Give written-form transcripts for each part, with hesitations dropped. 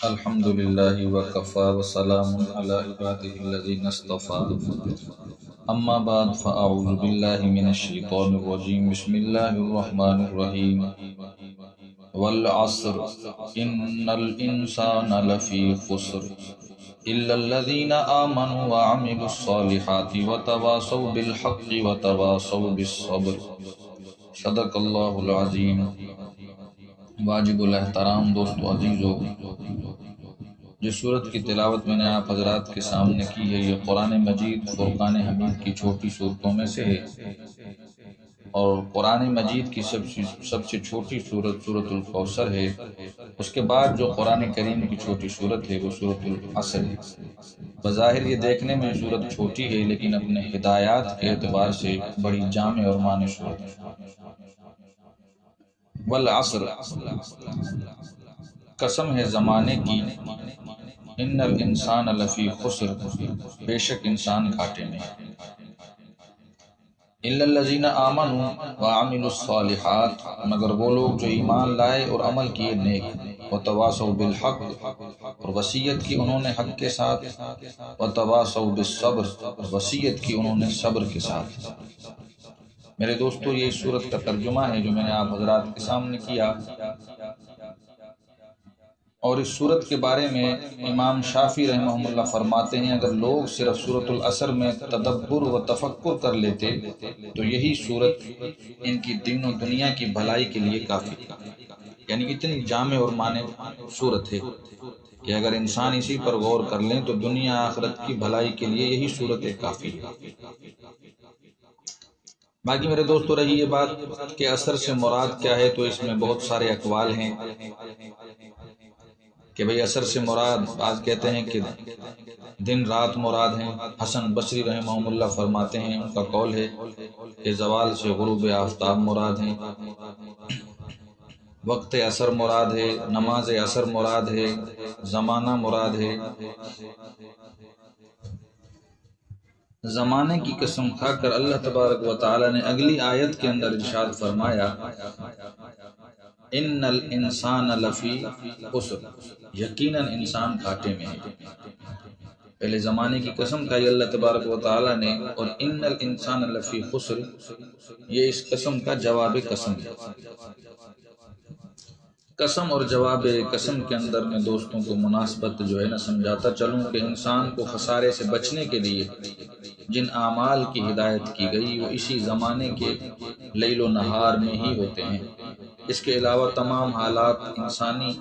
الحمد لله وكفى وسلام على عباده الذين اصطفى أما بعد فأعوذ بالله من الشيطان الرجيم بسم الله الرحمن الرحيم والعصر إن الإنسان لفي خسر إلا الذين آمنوا وعملوا الصالحات وتواصوا بالحق وتواصوا بالصبر صدق اللہ العظیم۔ واجب الاحترام دوستو عزیزو، جس صورت کی تلاوت میں نے آپ حضرات کے سامنے کی ہے یہ قرآن مجید فرقان حمید کی چھوٹی صورتوں میں سے ہے، اور قرآن مجید کی سب سے چھوٹی صورت سورۃ الکوثر ہے۔ اس کے بعد جو قرآن کریم کی چھوٹی صورت ہے وہ سورۃ العصر ہے۔ بظاہر یہ دیکھنے میں صورت چھوٹی ہے، لیکن اپنے ہدایات کے اعتبار سے بڑی جامع اور معنی صورت ہے۔ والعصر، قسم ہے زمانے کی، ان الانسان لفی خسر، بے شک انسان گھاٹے میں ہے۔ الا الذین آمنوا وعملوا الصالحات، مگر وہ لوگ جو ایمان لائے اور عمل کیے نیک، وتواصوا بالحق، اور وصیت کی انہوں نے حق کے ساتھ، وتواصوا بالصبر، وصیت کی انہوں نے صبر کے ساتھ۔ میرے دوستو، یہ اس صورت کا ترجمہ ہے جو میں نے آپ حضرات کے سامنے کیا، اور اس صورت کے بارے میں امام شافعی رحمہ اللہ فرماتے ہیں اگر لوگ صرف سورۃ العصر میں تدبر و تفکر کر لیتے تو یہی صورت ان کی دین و دنیا کی بھلائی کے لیے کافی تھا۔ یعنی اتنی جامع اور معنی صورت ہے کہ اگر انسان اسی پر غور کر لیں تو دنیا آخرت کی بھلائی کے لیے یہی صورت کافی ہے۔ باقی میرے دوستو رہی یہ بات کہ اثر سے مراد کیا ہے، تو اس میں بہت سارے اقوال ہیں کہ بھئی اثر سے مراد، بعض کہتے ہیں کہ دن رات مراد ہیں۔ حسن بصری رحمہ اللہ فرماتے ہیں، ان کا قول ہے کہ زوال سے غروب آفتاب مراد ہیں، وقت اثر مراد ہے، نماز اثر مراد ہے، زمانہ مراد ہے۔ زمانے کی قسم کھا کر اللہ تبارک و تعالی نے اگلی آیت کے اندر ارشاد فرمایا ان الانسان لفی خسر، یقیناً انسان گھاٹے میں ہے۔ پہلے زمانے کی قسم کھائی اللہ تبارک و تعالی نے، اور ان الانسان لفی خسر یہ اس قسم کا جواب قسم ہے۔ قسم اور جواب قسم کے اندر میں دوستوں کو مناسبت جو ہے نا سمجھاتا چلوں کہ انسان کو خسارے سے بچنے کے لیے جن اعمال کی ہدایت کی گئی وہ اسی زمانے کے لیل و نہار میں ہی ہوتے ہیں۔ اس کے علاوہ تمام حالات انسانی،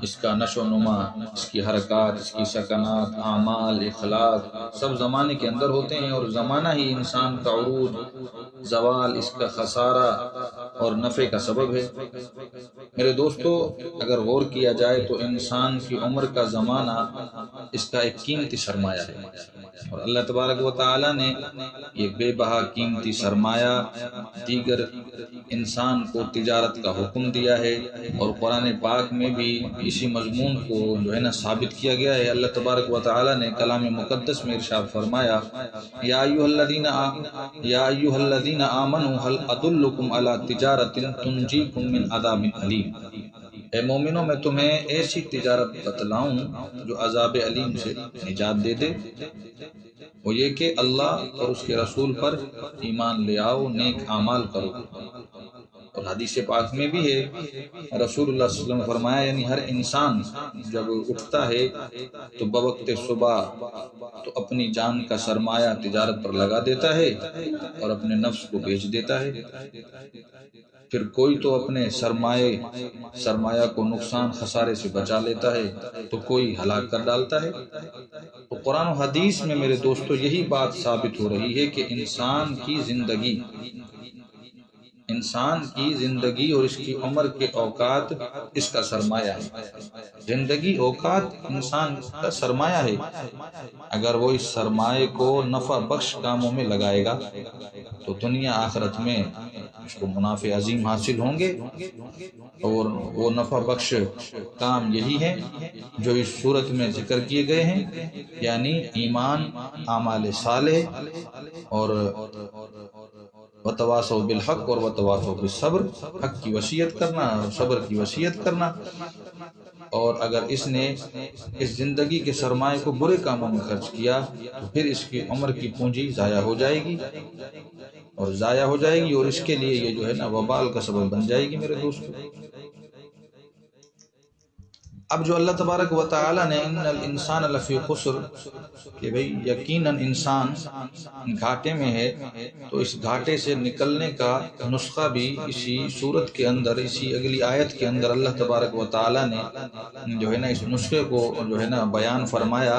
اس کا نشو و نما، اس کی حرکات، اس کی سکنات، اعمال، اخلاق، سب زمانے کے اندر ہوتے ہیں، اور زمانہ ہی انسان کا عروج، زوال، اس کا خسارہ اور نفع کا سبب ہے۔ میرے دوستو، اگر غور کیا جائے تو انسان کی عمر کا زمانہ اس کا ایک قیمتی سرمایہ ہے، اور اللہ تبارک و تعالی نے یہ بے بہا قیمتی سرمایہ دیگر انسان کو تجارت کا حکم دیا ہے، اور قرآن پاک میں بھی اسی مضمون کو جو ہے نا ثابت کیا گیا ہے۔ اللہ تبارک و تعالی نے کلام مقدس میں ارشاد فرمایا یا ایھا الذین آمنوا هل ادلکم علی تجارۃ تنجیکم من عذاب علیم، اے مومنوں میں تمہیں ایسی تجارت بتلاؤں جو عذاب علیم سے نجات دے دے، وہ یہ کہ اللہ اور اس کے رسول پر ایمان لے آؤ، نیک اعمال کرو۔ اور حدیث پاک میں بھی ہے، رسول اللہ صلی اللہ علیہ وسلم نے فرمایا یعنی ہر انسان جب اٹھتا ہے تو بوقت صبح تو اپنی جان کا سرمایہ تجارت پر لگا دیتا ہے اور اپنے نفس کو بیچ دیتا ہے، پھر کوئی تو اپنے سرمایہ کو نقصان خسارے سے بچا لیتا ہے تو کوئی ہلاک کر ڈالتا ہے۔ تو قرآن و حدیث میں میرے دوستو یہی بات ثابت ہو رہی ہے کہ انسان کی زندگی اور اس کی عمر کے اوقات اس کا سرمایہ ہے۔ زندگی اوقات انسان کا سرمایہ ہے، اگر وہ اس سرمایہ کو نفع بخش کاموں میں لگائے گا تو دنیا آخرت میں اس کو منافع عظیم حاصل ہوں گے، اور وہ نفع بخش کام یہی ہے جو اس صورت میں ذکر کیے گئے ہیں، یعنی ایمان، اعمال صالح اور وتواصوا بالحق اور وتواصوا بالصبر، حق کی وصیت کرنا اور صبر کی وصیت کرنا۔ اور اگر اس نے اس زندگی کے سرمایے کو برے کاموں میں خرچ کیا تو پھر اس کی عمر کی پونجی ضائع ہو جائے گی اور اس کے لیے یہ جو ہے نا وبال کا سبب بن جائے گی میرے دوستو۔ اب جو اللہ تبارک و تعالی نے ان الانسان لفی خسر کہ بھئی یقیناً انسان گھاٹے میں ہے، تو اس گھاٹے سے نکلنے کا نسخہ بھی اسی صورت کے اندر، اسی اگلی آیت کے اندر اللہ تبارک و تعالی نے جو ہے نا اس نسخے کو جو ہے نا بیان فرمایا،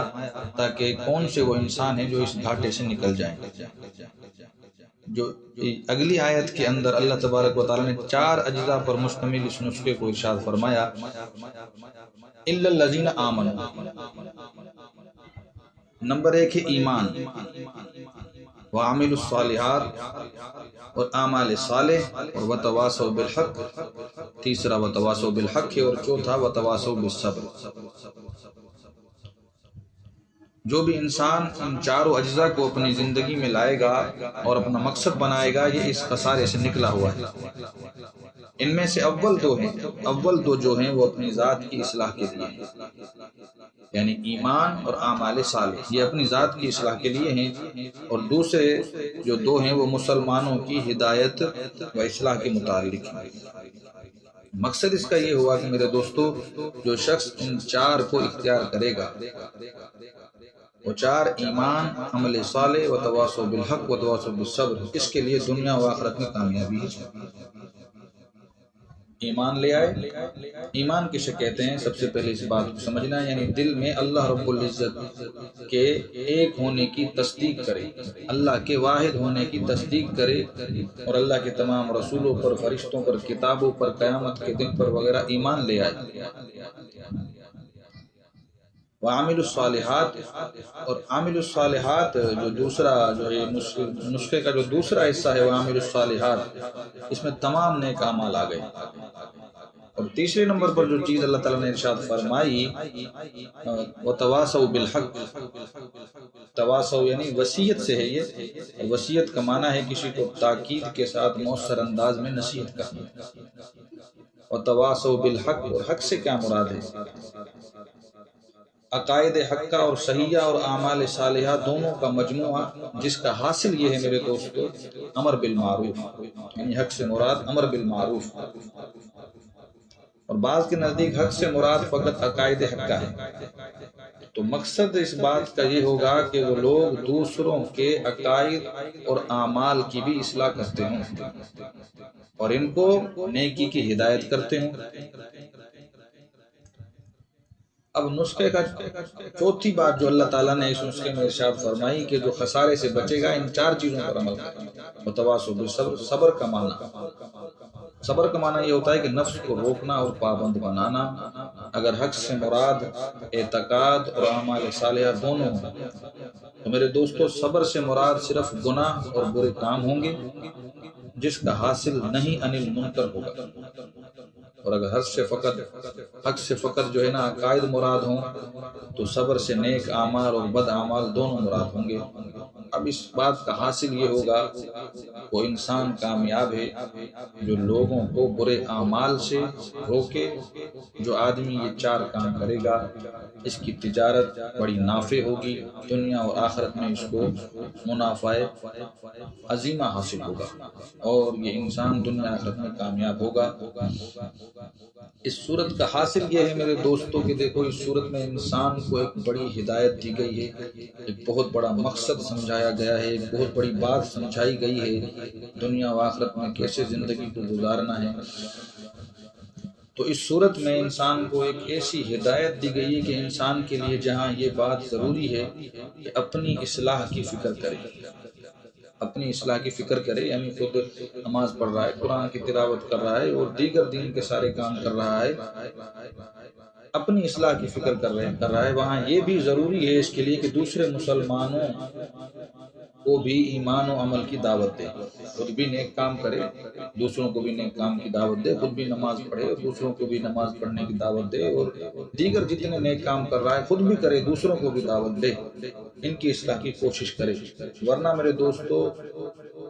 تاکہ کون سے وہ انسان ہیں جو اس گھاٹے سے نکل جائیں۔ جو اگلی آیت کے اندر اللہ تبارک و تعالی نے 4 اجزاء پر مشتمل اس نسخے کو ارشاد فرمایا، الا الذین آمنوا۔ نمبر 1 ہے ایمان، وعملوا الصالحات اور اعمال صالح، اور وتواصوا بالحق، تیسرا وتواصوا بالحق ہے، اور چوتھا وتواصوا بالصبر۔ جو بھی انسان ان 4 اجزاء کو اپنی زندگی میں لائے گا اور اپنا مقصد بنائے گا، یہ اس خسارے سے نکلا ہوا ہے۔ ان میں سے اول 2 جو ہیں وہ اپنی ذات کی اصلاح کے لیے ہیں، یعنی ایمان اور اعمال صالح، یہ اپنی ذات کی اصلاح کے لیے ہیں، اور دوسرے جو 2 ہیں وہ مسلمانوں کی ہدایت و اصلاح کے متعلق ہیں۔ مقصد اس کا یہ ہوا کہ میرے دوستو، جو شخص ان 4 کو اختیار کرے گا، وہ 4 ایمان، عمل صالح، وتواصوا بالحق، وتواصوا بالصبر، اس کے لیے دنیا و آخرت میں کامیابی ہے۔ ایمان لے آئے، ایمان کسے کہتے ہیں؟ سب سے پہلے اس بات کو سمجھنا ہے، یعنی دل میں اللہ رب العزت کے ایک ہونے کی تصدیق کرے، اللہ کے واحد ہونے کی تصدیق کرے، اور اللہ کے تمام رسولوں پر، فرشتوں پر، کتابوں پر، قیامت کے دن پر وغیرہ ایمان لے آئے۔ وعامل الصالحات، اور عامل الصالحات جو دوسرا جو ہے نسخے کا جو دوسرا حصہ ہے وعامل الصالحات، اس میں تمام نیک اعمال آ گئے۔ اور تیسرے نمبر پر جو چیز اللہ تعالیٰ نے ارشاد فرمائی، وتواصوا بالحق، تواصوا یعنی وصیت سے ہے، یہ وصیت کا معنی ہے کسی کو تاکید کے ساتھ مؤثر انداز میں نصیحت کرنا۔ وتواصوا بالحق، اور حق سے کیا مراد ہے؟ عقائد حقہ اور صحیحہ اور اعمال صالحہ دونوں کا مجموعہ، جس کا حاصل یہ ہے میرے دوستو، امر بالمعروف، یعنی حق سے مراد امر بالمعروف، اور بعض کے نزدیک حق سے مراد فقط عقائد حقہ ہے۔ تو مقصد اس بات کا یہ ہوگا کہ وہ لوگ دوسروں کے عقائد اور اعمال کی بھی اصلاح کرتے ہوں اور ان کو نیکی کی ہدایت کرتے ہوں۔ اب نسخے کا چوتھی بات جو اللہ تعالیٰ نے اس نسخے میں ارشاد فرمائی کہ جو خسارے سے بچے گا، ان 4 چیزوں پر عمل کرے۔ وتواصوا بالصبر، صبر کا معنی یہ ہوتا ہے کہ نفس کو روکنا اور پابند بنانا۔ اگر حق سے مراد اعتقاد اور اعمال صالحہ دونوں ہوں تو میرے دوستو، صبر سے مراد صرف گناہ اور برے کام ہوں گے جس کا حاصل نہیں عن المنکر ہوگا، اور اگر حق سے فقط جو ہے نا عقائد مراد ہوں تو صبر سے نیک اعمال اور بد اعمال دونوں مراد ہوں گے۔ اب اس بات کا حاصل یہ ہوگا وہ انسان کامیاب ہے جو لوگوں کو برے اعمال سے روکے۔ جو آدمی یہ 4 کام کرے گا، اس کی تجارت بڑی نافع ہوگی، دنیا اور آخرت میں اس کو منافع عظیمہ حاصل ہوگا، اور یہ انسان دنیا آخرت میں کامیاب ہوگا۔ اس صورت کا حاصل یہ ہے میرے دوستوں کہ دیکھو، اس صورت میں انسان کو ایک بڑی ہدایت دی گئی ہے، ایک بہت بڑا مقصد سمجھایا گیا ہے، ایک بہت بڑی بات سمجھائی گئی ہے، دنیا و آخرت میں کیسے زندگی کو گزارنا ہے۔ تو اس صورت میں انسان کو ایک ایسی ہدایت دی گئی ہے کہ انسان کے لیے جہاں یہ بات ضروری ہے کہ اپنی اصلاح کی فکر کرے، اپنی اصلاح کی فکر کرے، یعنی خود نماز پڑھ رہا ہے، قرآن کی تلاوت کر رہا ہے اور دیگر دین کے سارے کام کر رہا ہے، اپنی اصلاح کی فکر کر رہا ہے، وہاں یہ بھی ضروری ہے اس کے لیے کہ دوسرے مسلمانوں کو بھی ایمان و عمل کی دعوت دے، خود بھی نیک کام کرے، دوسروں کو بھی نیک کام کی دعوت دے، خود بھی نماز پڑھے اور دوسروں کو بھی نماز پڑھنے کی دعوت دے، اور دیگر جتنے نیک کام کر رہا ہے خود بھی کرے، دوسروں کو بھی دعوت دے، ان کی اصلاح کی کوشش کرے۔ ورنہ میرے دوستو،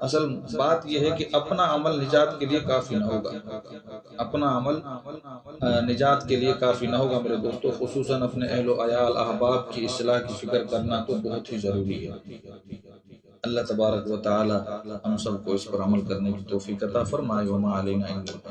اصل بات یہ ہے کہ اپنا عمل نجات کے لیے کافی نہ ہوگا، اپنا عمل نجات کے لیے کافی نہ ہوگا میرے دوستو، خصوصاً اپنے اہل و عیال احباب کی اصلاح کی فکر کرنا تو بہت ہی ضروری ہے۔ اللہ تبارک و تعالی ہم سب کو اس پر عمل کرنے کی توفیق عطا فرمائے، وما علینا الا